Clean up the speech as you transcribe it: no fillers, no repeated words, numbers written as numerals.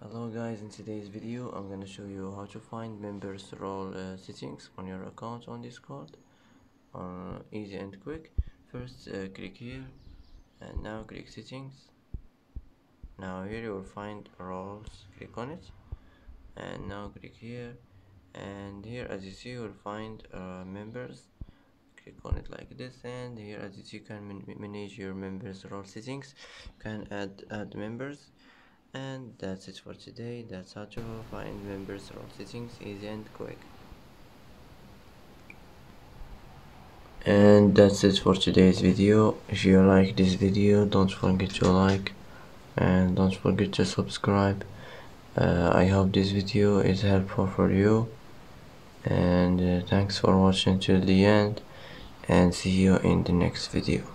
Hello guys, in today's video I'm gonna show you how to find members role settings on your account on Discord. Easy and quick. First click here and now click settings. Now here you will find roles, click on it and now click here, and here as you see you will find members. Click on it like this, and here as you see you can manage your members role settings. You can add members. And that's it for today. That's how to find members role settings, easy and quick. And that's it for today's video. If you like this video, don't forget to like and don't forget to subscribe. I hope this video is helpful for you, and thanks for watching till the end, and see you in the next video.